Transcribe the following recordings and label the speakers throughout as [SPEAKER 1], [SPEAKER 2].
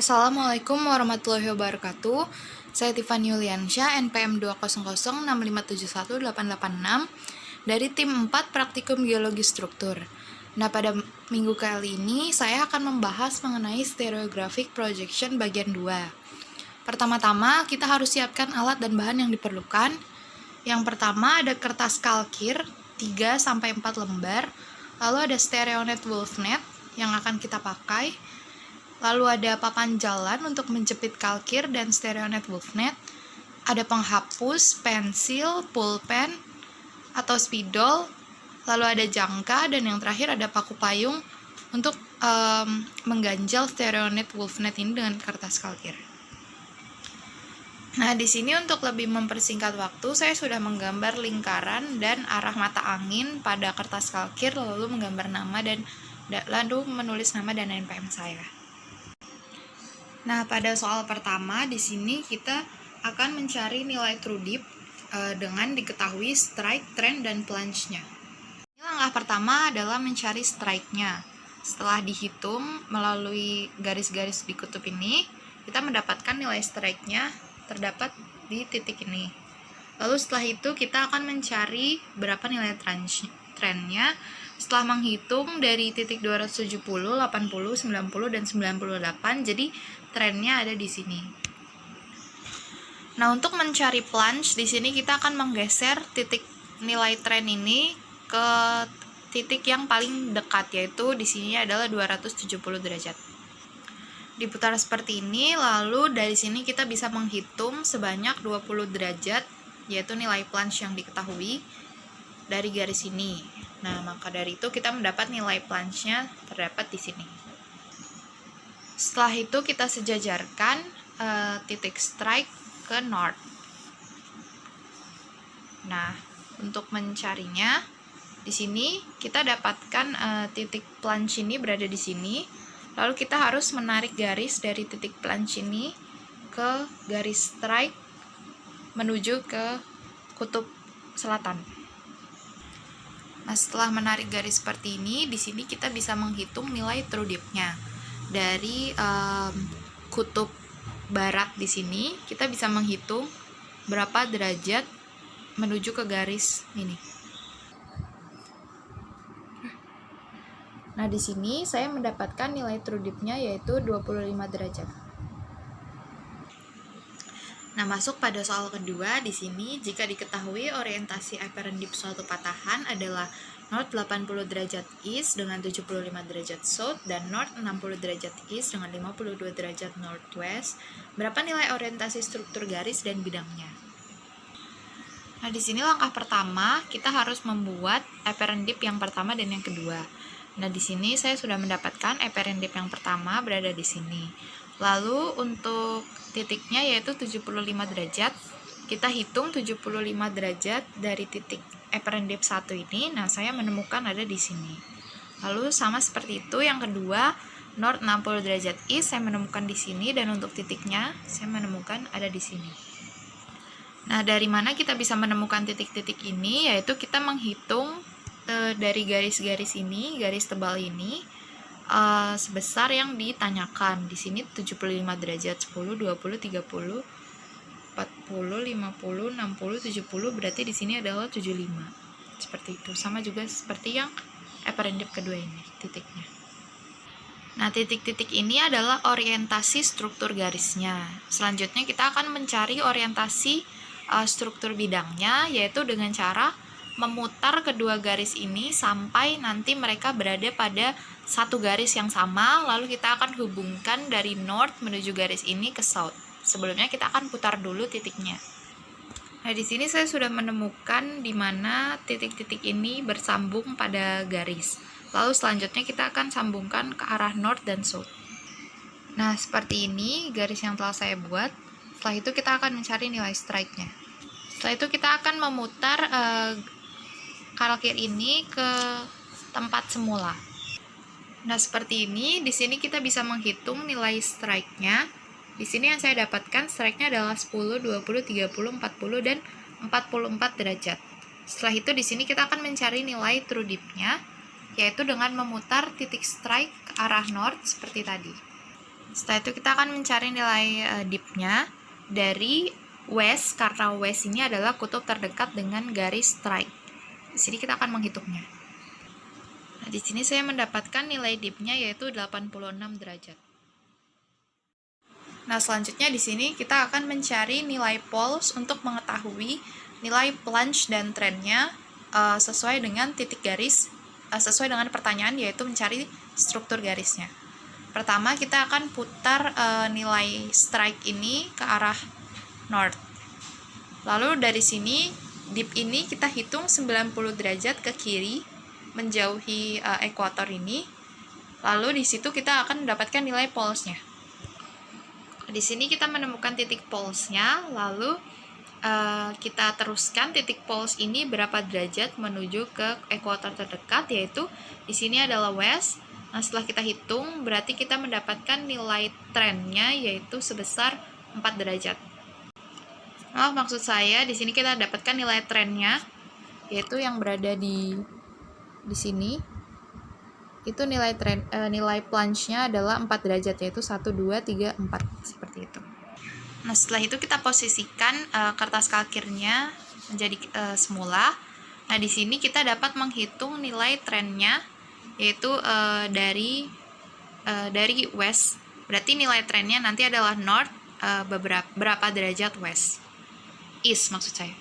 [SPEAKER 1] Assalamualaikum warahmatullahi wabarakatuh. Saya Tiffany Yuliansyah, NPM 20006571886 dari tim 4 Praktikum Geologi Struktur. Nah, pada minggu kali ini saya akan membahas mengenai Stereographic Projection bagian 2. Pertama-tama, kita harus siapkan alat dan bahan yang diperlukan. Yang pertama ada kertas kalkir 3-4 lembar, lalu ada Stereonet Wolfnet yang akan kita pakai. Lalu ada papan jalan untuk menjepit kalkir dan Stereonet Wolfnet. Ada penghapus, pensil, pulpen, atau spidol. Lalu ada jangka, dan yang terakhir ada paku payung untuk mengganjal Stereonet Wolfnet ini dengan kertas kalkir. Nah, di sini untuk lebih mempersingkat waktu, saya sudah menggambar lingkaran dan arah mata angin pada kertas kalkir, lalu menggambar nama dan lalu menulis nama dan NPM saya. Nah, pada soal pertama di sini kita akan mencari nilai true dip dengan diketahui strike, trend, dan plunge-nya. Langkah pertama adalah mencari strike-nya. Setelah dihitung melalui garis-garis di kutub ini, kita mendapatkan nilai strike-nya terdapat di titik ini. Lalu setelah itu kita akan mencari berapa nilai trend-nya. Setelah menghitung dari titik 270, 80, 90, dan 98, jadi trennya ada di sini. Nah, untuk mencari plunge di sini kita akan menggeser titik nilai tren ini ke titik yang paling dekat, yaitu di sini adalah 270 derajat. Diputar seperti ini, lalu dari sini kita bisa menghitung sebanyak 20 derajat, yaitu nilai plunge yang diketahui dari garis ini. Nah, maka dari itu kita mendapat nilai plunge-nya terdapat di sini. Setelah itu kita sejajarkan titik strike ke north. Nah, untuk mencarinya di sini kita dapatkan titik plunge ini berada di sini. Lalu kita harus menarik garis dari titik plunge ini ke garis strike menuju ke kutub selatan. Nah, setelah menarik garis seperti ini, di sini kita bisa menghitung nilai true dip-nya. Dari kutub barat di sini, kita bisa menghitung berapa derajat menuju ke garis ini. Nah, di sini saya mendapatkan nilai true dip-nya yaitu 25 derajat. Nah, masuk pada soal kedua. Di sini jika diketahui orientasi apparent dip suatu patahan adalah north 80 derajat east dengan 75 derajat south dan north 60 derajat east dengan 52 derajat northwest, berapa nilai orientasi struktur garis dan bidangnya? Nah, di sini langkah pertama kita harus membuat apparent dip yang pertama dan yang kedua. Nah, di sini saya sudah mendapatkan apparent dip yang pertama berada di sini. Lalu untuk titiknya yaitu 75 derajat. Kita hitung 75 derajat dari titik apparent dip 1 ini. Nah, saya menemukan ada di sini. Lalu sama seperti itu yang kedua, north 60 derajat east saya menemukan di sini, dan untuk titiknya saya menemukan ada di sini. Nah, dari mana kita bisa menemukan titik-titik ini? Yaitu kita menghitung dari garis-garis ini, garis tebal ini, sebesar yang ditanyakan. Di sini 75 derajat, 10, 20, 30, 40, 50, 60, 70, berarti di sini adalah 75. Seperti itu. Sama juga seperti yang apparent dip kedua ini, titiknya. Nah, titik-titik ini adalah orientasi struktur garisnya. Selanjutnya kita akan mencari orientasi struktur bidangnya, yaitu dengan cara memutar kedua garis ini sampai nanti mereka berada pada satu garis yang sama, lalu kita akan hubungkan dari north menuju garis ini ke south. Sebelumnya kita akan putar dulu titiknya. Nah, di sini saya sudah menemukan di mana titik-titik ini bersambung pada garis. Lalu selanjutnya kita akan sambungkan ke arah north dan south. Nah, seperti ini garis yang telah saya buat. Setelah itu kita akan mencari nilai strike-nya. Setelah itu kita akan memutar kalkir ini ke tempat semula. Nah, seperti ini. Di sini kita bisa menghitung nilai strike-nya. Di sini yang saya dapatkan strike-nya adalah 10, 20, 30, 40, dan 44 derajat. Setelah itu di sini kita akan mencari nilai true dip-nya, yaitu dengan memutar titik strike ke arah north seperti tadi. Setelah itu kita akan mencari nilai dipnya dari west, karena west ini adalah kutub terdekat dengan garis strike. Di sini kita akan menghitungnya. Nah, di sini saya mendapatkan nilai dipnya yaitu 86 derajat. Nah, selanjutnya di sini kita akan mencari nilai poles untuk mengetahui nilai plunge dan trendnya sesuai dengan titik garis, sesuai dengan pertanyaan yaitu mencari struktur garisnya. Pertama, kita akan putar nilai strike ini ke arah north. Lalu dari sini, dip ini kita hitung 90 derajat ke kiri, menjauhi ekuator ini. Lalu di situ kita akan mendapatkan nilai polesnya. Di sini kita menemukan titik polesnya, lalu kita teruskan titik poles ini berapa derajat menuju ke ekuator terdekat, yaitu di sini adalah west. Nah, setelah kita hitung, berarti kita mendapatkan nilai trendnya yaitu sebesar 4 derajat. Nah, maksud saya di sini kita dapatkan nilai trendnya yaitu yang berada di sini. Itu nilai plunge-nya adalah 4 derajat, yaitu 1 2 3 4 seperti itu. Nah, setelah itu kita posisikan kertas kalkirnya menjadi semula. Nah, di sini kita dapat menghitung nilai trendnya yaitu dari west. Berarti nilai trendnya nanti adalah north berapa derajat west. East maksud saya.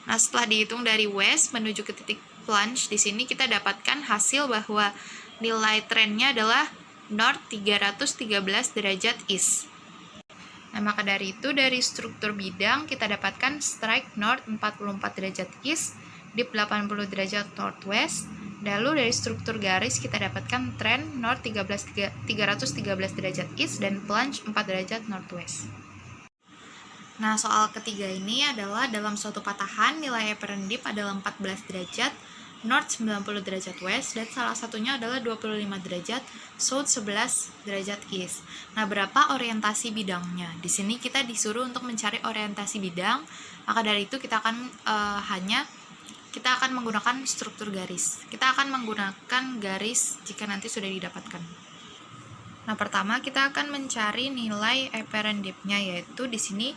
[SPEAKER 1] Nah, setelah dihitung dari west menuju ke titik plunge, di sini kita dapatkan hasil bahwa nilai trendnya adalah north 313 derajat east. Nah, maka dari itu dari struktur bidang kita dapatkan strike north 44 derajat east, dip 80 derajat northwest. Lalu dari struktur garis kita dapatkan trend north 313 derajat east dan plunge 4 derajat northwest. Nah, soal ketiga ini adalah dalam suatu patahan nilai apparent dip adalah 14 derajat, north 90 derajat west, dan salah satunya adalah 25 derajat, south 11 derajat east. Nah, berapa orientasi bidangnya? Di sini kita disuruh untuk mencari orientasi bidang, maka dari itu kita akan kita akan menggunakan struktur garis. Kita akan menggunakan garis jika nanti sudah didapatkan. Nah, pertama kita akan mencari nilai apparent dip-nya, yaitu di sini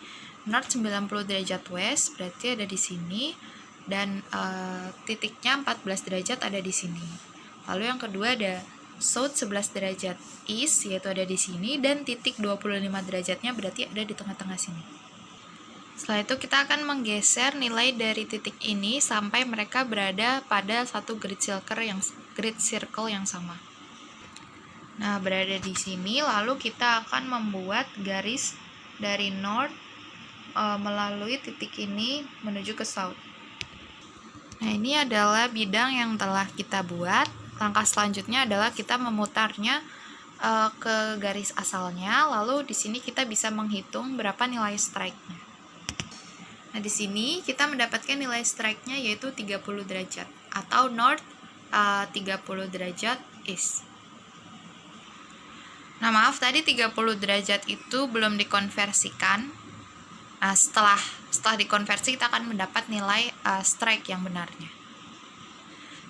[SPEAKER 1] north 90 derajat west, berarti ada di sini, dan titiknya 14 derajat ada di sini. Lalu yang kedua ada south 11 derajat east, yaitu ada di sini, dan titik 25 derajatnya berarti ada di tengah-tengah sini. Setelah itu kita akan menggeser nilai dari titik ini sampai mereka berada pada satu grid circle yang sama. Nah, berada di sini, lalu kita akan membuat garis dari north melalui titik ini menuju ke south. Nah, ini adalah bidang yang telah kita buat. Langkah selanjutnya adalah kita memutarnya ke garis asalnya, lalu di sini kita bisa menghitung berapa nilai strike-nya. Nah, di sini kita mendapatkan nilai strike-nya yaitu 30 derajat atau north 30 derajat east. Nah, maaf tadi 30 derajat itu belum dikonversikan. Nah, setelah dikonversi kita akan mendapat nilai strike yang benarnya.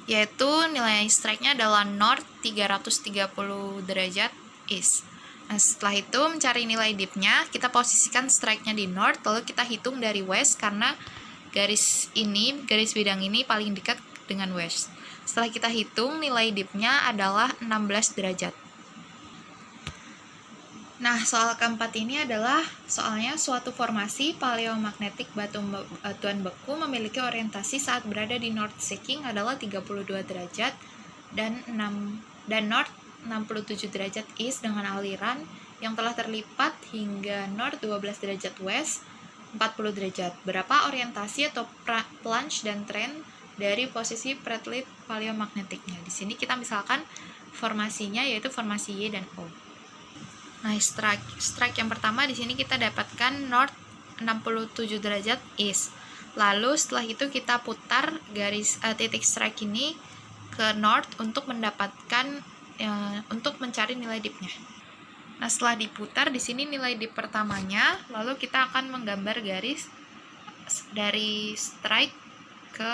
[SPEAKER 1] Yaitu nilai strike-nya adalah north 330 derajat east. Nah, setelah itu mencari nilai dip-nya, kita posisikan strike-nya di north, lalu kita hitung dari west karena garis bidang ini paling dekat dengan west. Setelah kita hitung, nilai dip-nya adalah 16 derajat. Nah, soal keempat ini adalah soalnya suatu formasi paleomagnetik batuan beku memiliki orientasi saat berada di north seeking adalah 32 derajat dan north 67 derajat east dengan aliran yang telah terlipat hingga north 12 derajat west 40 derajat. Berapa orientasi atau plunge dan trend dari posisi platelet paleomagnetiknya? Di sini kita misalkan formasinya yaitu formasi Y dan O. Nah, strike yang pertama di sini kita dapatkan north 67 derajat east. Lalu setelah itu kita putar garis titik strike ini ke north untuk mendapatkan untuk mencari nilai dip-nya. Nah, setelah diputar di sini nilai dip pertamanya, lalu kita akan menggambar garis dari strike ke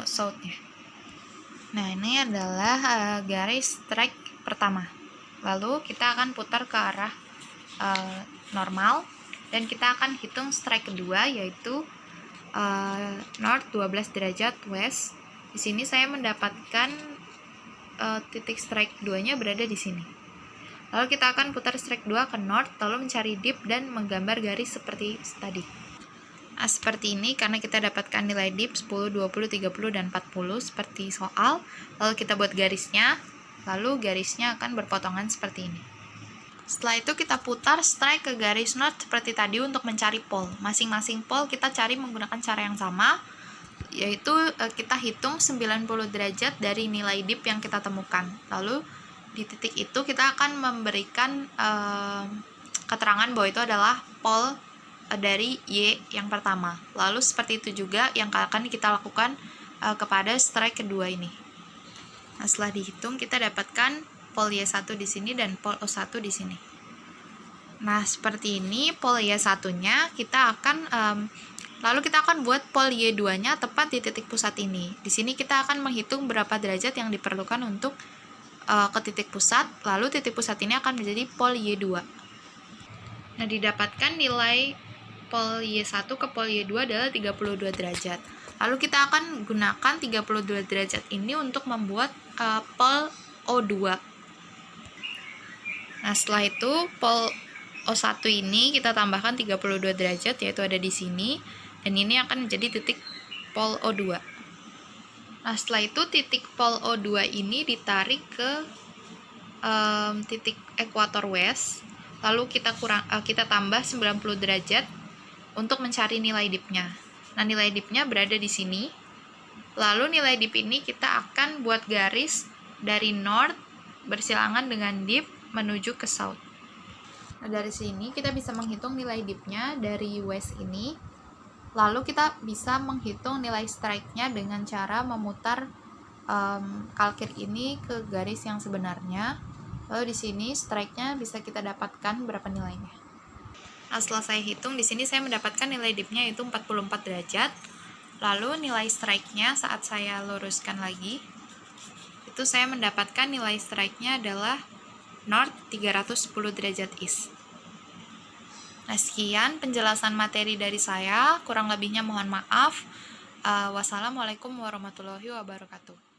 [SPEAKER 1] south-nya. Nah, ini adalah garis strike pertama. Lalu kita akan putar ke arah normal, dan kita akan hitung strike kedua, yaitu north 12 derajat west. Di sini saya mendapatkan titik strike keduanya berada di sini. Lalu kita akan putar strike 2 ke north, lalu mencari dip dan menggambar garis seperti tadi. Nah, seperti ini karena kita dapatkan nilai dip 10, 20, 30, dan 40 seperti soal. Lalu kita buat garisnya, lalu garisnya akan berpotongan seperti ini. Setelah itu kita putar strike ke garis north seperti tadi untuk mencari pole. Masing-masing pole kita cari menggunakan cara yang sama, yaitu kita hitung 90 derajat dari nilai dip yang kita temukan. Lalu di titik itu kita akan memberikan keterangan bahwa itu adalah pole dari Y yang pertama. Lalu seperti itu juga yang akan kita lakukan kepada strike kedua ini. Nah, setelah dihitung kita dapatkan pole Y1 di sini dan pole O1 di sini. Nah, seperti ini pole Y1-nya kita akan lalu kita akan buat pole Y2-nya tepat di titik pusat ini. Di sini kita akan menghitung berapa derajat yang diperlukan untuk ke titik pusat, lalu titik pusat ini akan menjadi pole Y2. Nah, didapatkan nilai pole Y1 ke pole Y2 adalah 32 derajat. Lalu kita akan gunakan 32 derajat ini untuk membuat pole O2. Nah, setelah itu pole O1 ini kita tambahkan 32 derajat, yaitu ada di sini, dan ini akan menjadi titik pole O2. Nah, setelah itu titik pole O2 ini ditarik ke titik ekuator west, lalu kita tambah 90 derajat untuk mencari nilai dipnya. Nah, nilai dipnya berada di sini. Lalu nilai dip ini kita akan buat garis dari north bersilangan dengan dip menuju ke south. Nah, dari sini kita bisa menghitung nilai dipnya dari west ini. Lalu kita bisa menghitung nilai strike-nya dengan cara memutar kalkir ini ke garis yang sebenarnya. Lalu di sini strike-nya bisa kita dapatkan berapa nilainya. Nah, setelah saya hitung di sini saya mendapatkan nilai dipnya yaitu 44 derajat. Lalu nilai strike-nya saat saya luruskan lagi, itu saya mendapatkan nilai strike-nya adalah north 310 derajat east. Nah, sekian penjelasan materi dari saya, kurang lebihnya mohon maaf. Wassalamualaikum warahmatullahi wabarakatuh.